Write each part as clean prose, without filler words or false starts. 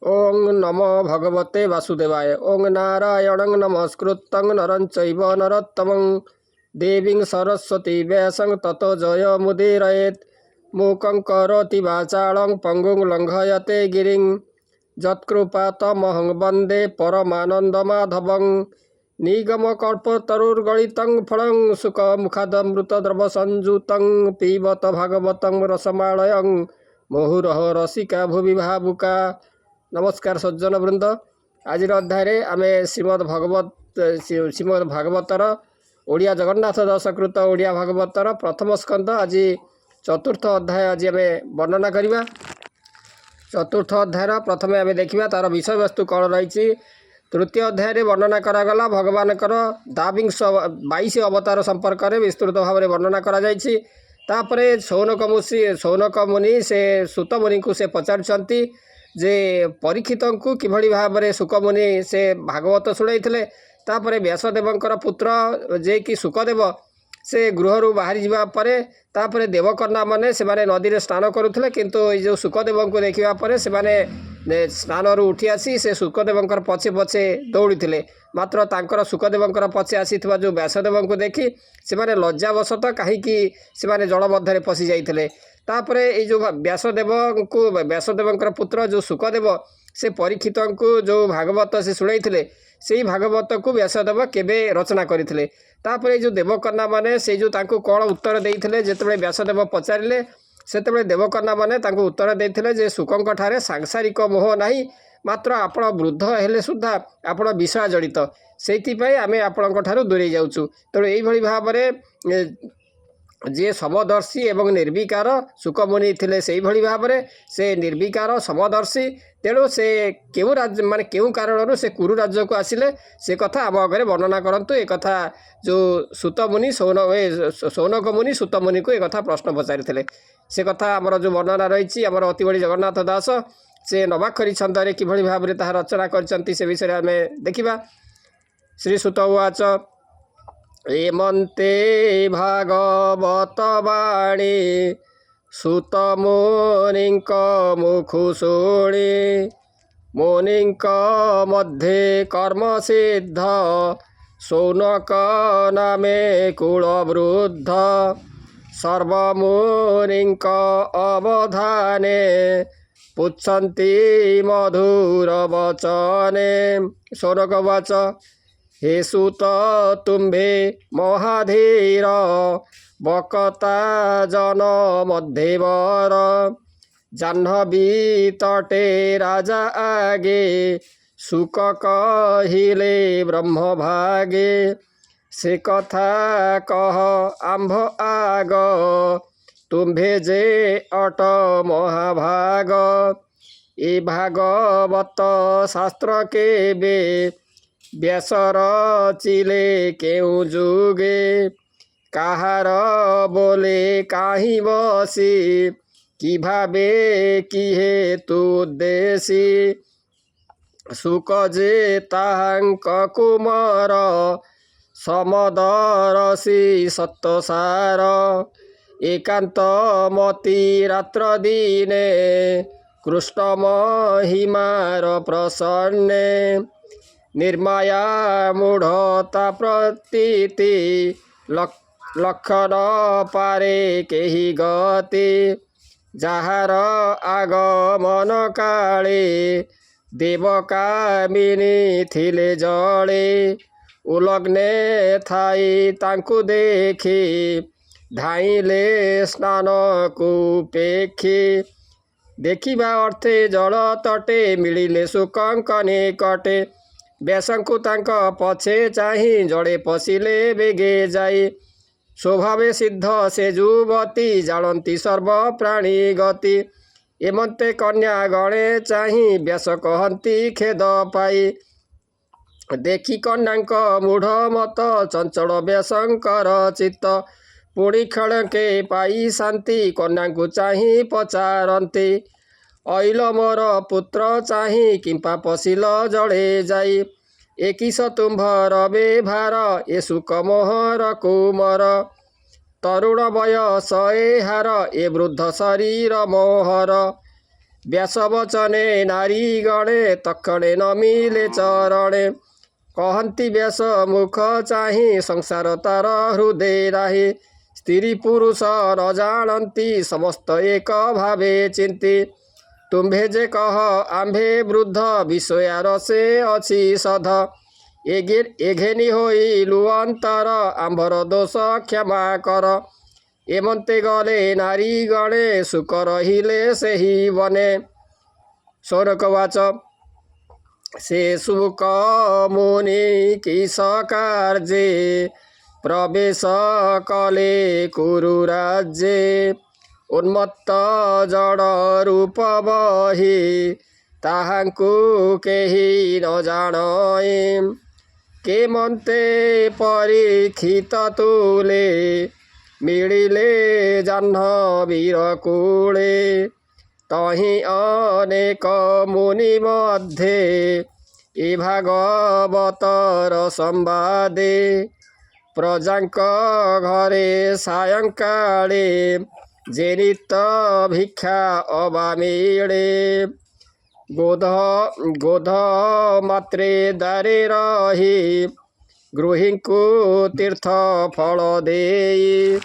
ओं नमो भगवते वासुदेवाय। ओं नारायणं नमस्कृतं नरं चैव नरोत्तमं देवीं सरस्वती व्यासं ततो जयमुदीरयेत्। मूकं करोति वाचालं पङ्गुं लङ्घयते गिरिं यत्कृपातमहं वन्दे परमानन्दमाधवं। निगमकल्पतरुर्गलितं फलं सुखमुखादमृतद्रवसंयुतं पिबत भागवतं रसमालयं मुहुरः रसिका भुवि भावुका। नमस्कार सज्जन वृंद। आज अध्याय आम श्रीमद भागवतर ओडिया जगन्नाथ दशकृत ओडिया भागवतर प्रथम स्कंद आज चतुर्थ अध्याय आज आम वर्णना करवा। चतुर्थ अध्याय प्रथम आम देखा तार विषय वस्तु कौन रही। तृतीय अध्याय वर्णना करागला भगवान 22 अवतार संपर्क में विस्तृत भाव में वर्णना करापर सौनक मुनि से सुत मुनि को से पचार जे परीक्षित को किभली भाव में सुकमुनि से भागवत शुणाई। तापर व्यासदेवंकर पुत्र जे कि सुकदेव से गृह बाहरी जापर देवकन्या माने से नदी में स्नान करुले किंतु जो सुकदेव को देखा से स्नान उठी आसी से सुकदेवंकर पछे पछे दौड़ी थे। मात्र तांकर सुकदेवंकर पछे आसी जो व्यासदेव को देखी से लज्जावशत कहीं से जल मध्य पशि जाते। तापर ये जो व्यासदेवंकर पुत्र जो सुकदेव से परीक्षित को जो भागवत से शुणाई से भागवत को व्यासदेव केबे रचना करते। तापर जो देवकन्या माने से जो तांको कौन उत्तर देते जिते व्यासदेव पचारे से देवकन्या माने तांको उत्तर देते जे सुकंक ठारे सांसारिक मोह नहीं, मात्र आपण वृद्ध हेले सुद्धा आपण विषय जड़ित से आम आपण दूरे जाऊँ। तेणु यही भाव में जे समदर्शी एवं निर्विकार सुकमुनि थे से भाव में से निर्विकार समदर्शी। तेणु से क्यों राज्य माने क्यों कारण से कुरु राज्य को आसिले से कथा आम आगे वर्णना करंतु। एक कथा जो सुतमुनि सौनक मुनि सुतमुनि को एक कथा प्रश्न पचारि से कथा आमर जो वर्णना रही आमर अति बड़ी जगन्नाथ दास से नवाक्षरी छंदे किभली भाव में ताहा रचना करछंती से विषय आम देखा। श्री सुत उवाच एमंते भागवत वाणी सुत मुनिंक मुखु शुणी मुनिंक मध्ये कर्म सिद्ध सौनक नामे कुलवृद्ध सर्वमुनिंक अवधाने पुच्छन्ति मधुर वचने। सौनक वाच हे सुत तुम्भे महाधीर बकता जन मध्यवर जाह्नवी तटे राजा आगे सुक कहिले ब्रह्म भागे से कथा कह आंभ आग तुम्भे जे अट महाभाग ए भागवत शास्त्र के बे व्यासर चिले केउ जुगे काहार बोले काही बसी कि भावे कि हेतु उद्देशी सुक जे ताहांक कुमार समदरसी सत्तसार एकांत मति रात्र दिने कृष्ण महिमार प्रसन्ने निर्माया मूढ़ता प्रतीति लक्षण पारे केही गति जार आगमन काले देवकामिनी थिले जले उलग्ने थाई तांकु देखी धाइले स्नान कुपेक्षी देखिबा अर्थे जल तटे मिलिले सुकंक निकटे व्यासंकु तांक पछे चाही जड़े पशिले बेगे जाई स्वभावे सिद्ध से युवती जानती सर्व प्राणी गति एमंते कन्या गणे चाही व्यास कहती खेद पाई देखी कन्याक मूढ़ मत चंचल व्यासंकर चित्त पुणी क्षणके पाई शांति कन्या को चाही पचारती अइल मोर पुत्र चाही किंपा पशिल जड़े जाई एकिस तुम्भर बेभार ए सुक मोहर कुमर तरुण बयस ए हार ए वृद्ध शरीर मोहर व्यास वचने नारी गणे तक्षणे नमिले चरणे कहन्ती व्यास मुख चाहिँ संसार तार हृदय राहे स्त्री पुरुष न जानती समस्त एक भावे चिन्ती तुम्भे जे कह आम्भे वृद्ध विषया रसे अछि सध एघेनी होई लुअन्तर आम्भर दोष क्षमा कर एमन्ते गले नारी गणे सुख रहिले सेही बने सौनक वाच से सुख मुनि किस कार्ये प्रवेश कले कुरु राज्ये उन्मत्त जड़ रूप बही ताहांकु केही न जाणए केमन्ते परीक्षित तुले मिलिले जाह्नवीर कूले तहि अनेक मुनि मध्ये ए भागवतर संवादे प्रजांक घरे सायंकाले जे नित्य भिक्षा अबा मिले गोध मात्रे दारे रही गृहिंकु तीर्थ फल देई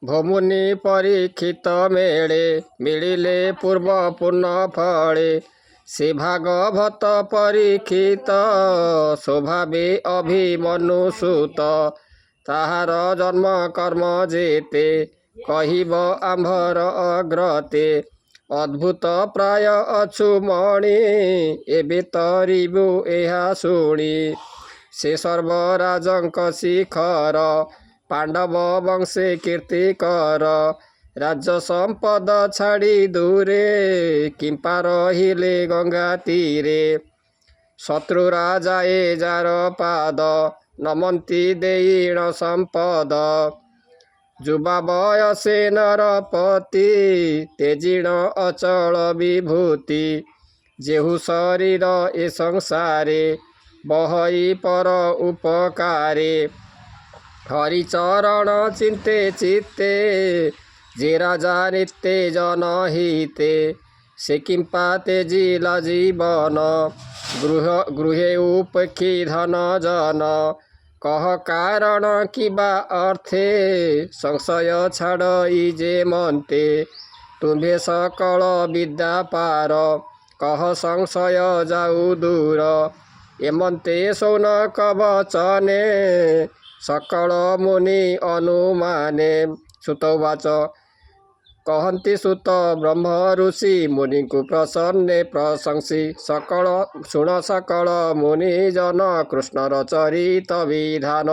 भमुनि परीक्षित मेळे मिलिले पूर्व पूर्ण फळे से भागवत परीक्षित स्वभावे अभिमनु सुत ताहार जन्म कर्म जेते कहिब आम्भर अग्रते अद्भुत प्राय अछु मणि एबे तरिबु एहा शुणी से सर्वराजंक शिखर पांडव वंशे कीर्तिकर राज्य संपद छाड़ी दूरे किंपा रहिले गंगा तीरे शत्रु राजाए जार पाद नमंती देईण संपद जुबा बयसे नरपति तेजिण अचल विभूति जेहु शरीर ए संसारे बहई पर उपकारे हरिचरण चिंते चित्ते जे राजा नित्ते जनहिते से किंपा तेजिला जीवन गृहे उपखी धन जन कह कारण किबा अर्थे संशय छाड़ई जे मनते तुम्भे सकल विद्या पार कह संशय जाऊ दूर एमन्ते सौनक वचने सकल मुनि अनुमाने सुतवाच कहन्ति सुत ब्रह्म ऋषि मुनि को प्रसन्ने प्रशंसी सकल शुण सकल मुनि जन कृष्णर चरित विधान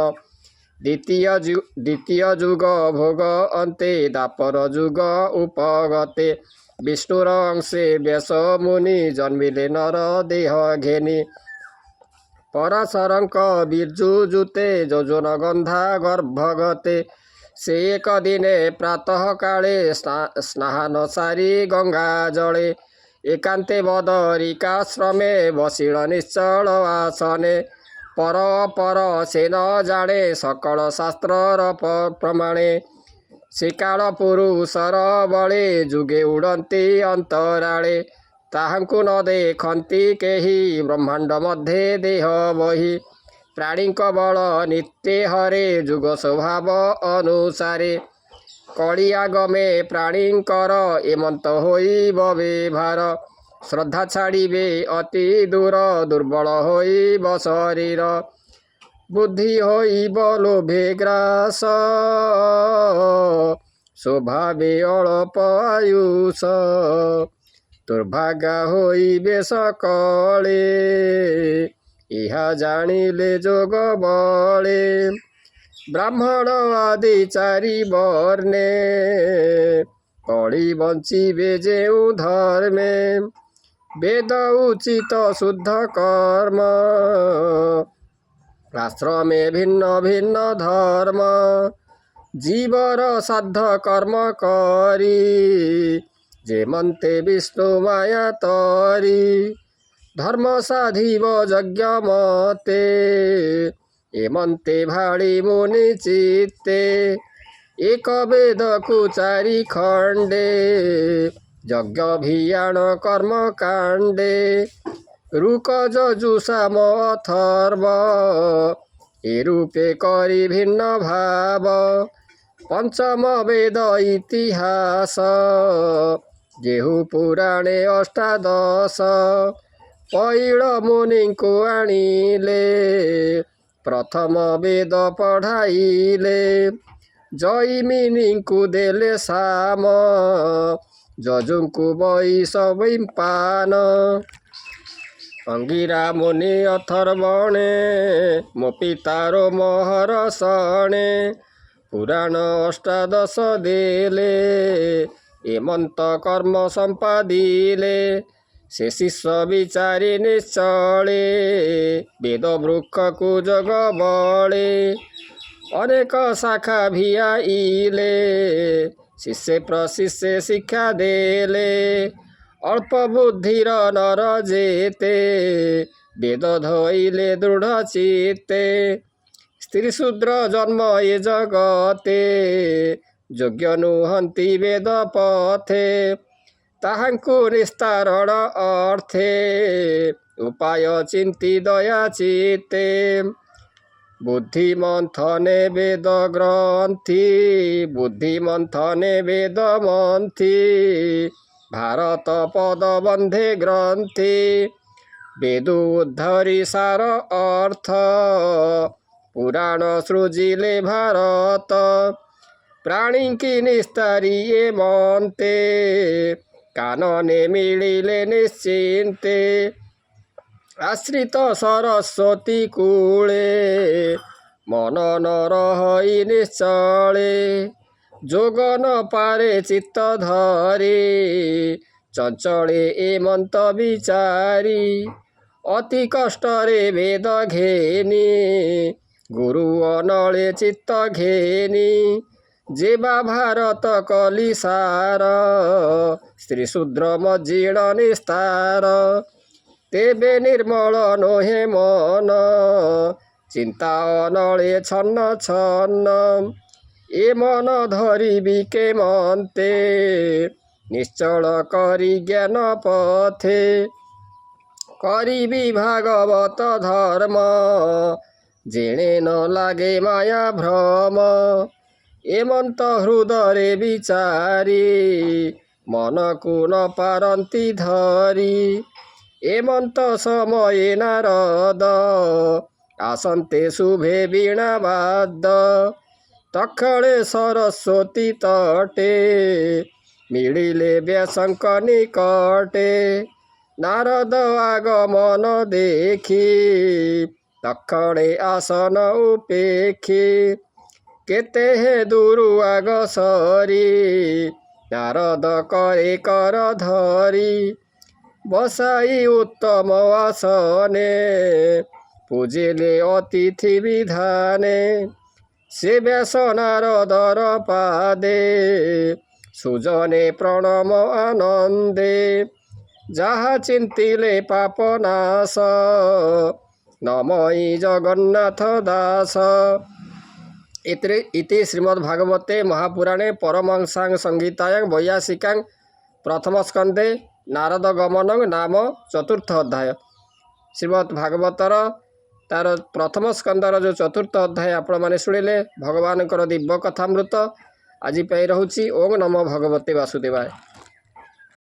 द्वितीय जुग भोग अन्ते दापर जुग उपगते विष्णुर अंशे व्यास मुनि जन्मिले नर देह घेनी पराशरंक बिरजु जुते जोजन गंधा गर्भगते से एक दिने प्रातः काले स्नान सारी गंगा जले एकांते बदरिकाश्रमे बसिल निश्चल आसने पर से न जाने सकल शास्त्र प्रमाणे से काल पुरुषर बळे जुगे उड़ंती अंतराळे ताहांकु न देखन्ति केही ब्रह्मांड मध्ये देह बही प्राणीक बल नित्य हरे जुग स्वभाव अनुसारे कलियागमे प्राणींकर एमंत होइब व्यवहार श्रद्धा छाड़िबे अति दूर दुर्बल होइब शरीर बुद्धि होइब लोभे ग्रास स्वभावे अल्प आयुष दुर्भाग्य होइबे सकले इहा जानिले जोग बले ब्राह्मण आदि चारि वर्णे कଳି बंचिबे जेउ धर्मे वेद उचित शुद्ध कर्म आश्रमे भिन्न भिन्न धर्म जीवर साध कर्म करी जेमन्ते विष्णु माया तरी धर्म साधिब यज्ञ मते एमन्ते भाड़ी मुनि चित्ते एक वेद को चारि खंडे ଯଜ୍ଞଭିୟାଣ କର୍ମକାଣ୍ଡେ ରୁକ ଯଜୁଷାମ ଅଥର୍ବ ଏ ରୂପେ କରି ଭିନ୍ନ ଭାବ ପଞ୍ଚମ ବେଦ ଇତିହାସ ଯେହୁ ପୁରାଣେ ଅଷ୍ଟାଦଶ ପଇଳ ମୁନିଙ୍କୁ ଆଣିଲେ ପ୍ରଥମ ବେଦ ପଢ଼ାଇଲେ ଜୈମିନୀଙ୍କୁ ଦେଲେ ସାମ ଯଜୁଙ୍କୁ ବୈଶ ବୈପାନ ଅଙ୍ଗିରା ମୁନି ଅଥର୍ବଣେ ମୋ ପିତାର ମହର ଶଣେ ପୁରାଣ ଅଷ୍ଟାଦଶ ଦେଲେ ଏମନ୍ତ କର୍ମ ସମ୍ପାଦିଲେ ସେ ଶିଷ୍ୟ ବିଚାରି ନିଶ୍ଚଳେ ବେଦ ବୃକ୍ଷକୁ ଯୋଗ ବଳେ ଅନେକ ଶାଖା ଭିଆଇଲେ ଶିଷ୍ୟେ ପ୍ରଶିଷ୍ୟେ ଶିକ୍ଷା ଦେଲେ ଅଳ୍ପ ବୁଦ୍ଧିର ନର ଯେତେ ବେଦ ଧଇଲେ ଦୃଢ଼ ଚିତ୍ତେ ସ୍ତ୍ରୀ ଶୂଦ୍ର ଜନ୍ମ ଏ ଜଗତେ ଯୋଗ୍ୟ ନୁହନ୍ତି ବେଦ ପଥେ ତାହାଙ୍କୁ ନିସ୍ତାରଣ ଅର୍ଥେ ଉପାୟ ଚିନ୍ତି ଦୟା ଚିତ୍ତେ ବୁଦ୍ଧି ମନ୍ଥନେ ବେଦ ଗ୍ରନ୍ଥି ବୁଦ୍ଧି ମନ୍ଥନେ ବେଦ ମନ୍ଥି ଭାରତ ପଦ ବନ୍ଧେ ଗ୍ରନ୍ଥି ବେଦୁ ଉଦ୍ଧରି ସାର ଅର୍ଥ ପୁରାଣ ସୃଜିଲେ ଭାରତ ପ୍ରାଣୀଙ୍କି ନିସ୍ତାରି ଏ ମନ୍ତେ କାନନେ ମିଳିଲେ ନିଶ୍ଚିନ୍ତେ ଆଶ୍ରିତ ସରସ୍ୱତୀ କୂଳେ ମନ ନ ରହି ନିଶ୍ଚଳେ ଯୋଗ ନ ପାରେ ଚିତ୍ତ ଧରି ଚଞ୍ଚଳେ ଏମନ୍ତ ବିଚାରି ଅତି କଷ୍ଟରେ ବେଦ ଘେନି ଗୁରୁ ଅନଳେ ଚିତ୍ତ ଘେନି ଯେବା ଭାରତ କଲି ସାର ସ୍ତ୍ରୀ ଶୂଦ୍ର ମଜିଣ ନିସ୍ତାର ତେବେ ନିର୍ମଳ ନୋହେ ମନ ଚିନ୍ତା ଅନଳେ ଛନ୍ନ ଛନ୍ନ ଏ ମନ ଧରିବି କେମନ୍ତେ ନିଶ୍ଚଳ କରି ଜ୍ଞାନ ପଥେ କରିବି ଭାଗବତ ଧର୍ମ ଯେଣେ ନ ଲାଗେ ମାୟା ଭ୍ରମ ଏମନ୍ତ ହୃଦୟରେ ବିଚାରି ମନକୁ ନ ପାରନ୍ତି ଧରି ଏମନ୍ତ ସମୟେ ନାରଦ ଆସନ୍ତେ ଶୁଭେ ବୀଣାବାଦ ତକ୍ଷଣେ ସରସ୍ୱତୀ ତଟେ ମିଳିଲେ ବ୍ୟାସଙ୍କ ନିକଟେ ନାରଦ ଆଗମନ ଦେଖି ତକ୍ଷଣେ ଆସନ ଉପେକ୍ଷି କେତେ ହେ ଦୂରୁ ଆଗ ସରି ନାରଦ କରେ କର ଧରି ବସାଇ ଉତ୍ତମ ଆସନେ ପୂଜିଲେ ଅତିଥି ବିଧାନେ ସେ ବ୍ୟାସ ନାରଦର ପାଦେ ସୁଜନେ ପ୍ରଣମ ଆନନ୍ଦେ ଯାହା ଚିନ୍ତିଲେ ପାପ ନାଶ ନମଇ ଜଗନ୍ନାଥ ଦାସ। ଇତି ଶ୍ରୀମଦ୍ଭାଗବତେ ମହାପୁରାଣେ ପରମହଂସାଂ ସଂହିତାୟାଂ ବୈୟାସିକାଂ ପ୍ରଥମ ସ୍କନ୍ଧେ ନାରଦ ଗମନଂ ନାମ ଚତୁର୍ଥ ଅଧ୍ୟାୟ। ଶ୍ରୀମଦ୍ଭାଗବତର ତାର ପ୍ରଥମ ସ୍କନ୍ଧର ଯେଉଁ ଚତୁର୍ଥ ଅଧ୍ୟାୟ ଆପଣମାନେ ଶୁଣିଲେ ଭଗବାନଙ୍କର ଦିବ୍ୟ କଥାମୃତ ଆଜି ପାଇଁ ରହୁଛି। ଓಂ ନମୋ ଭଗବତେ ବାସୁଦେବାୟ।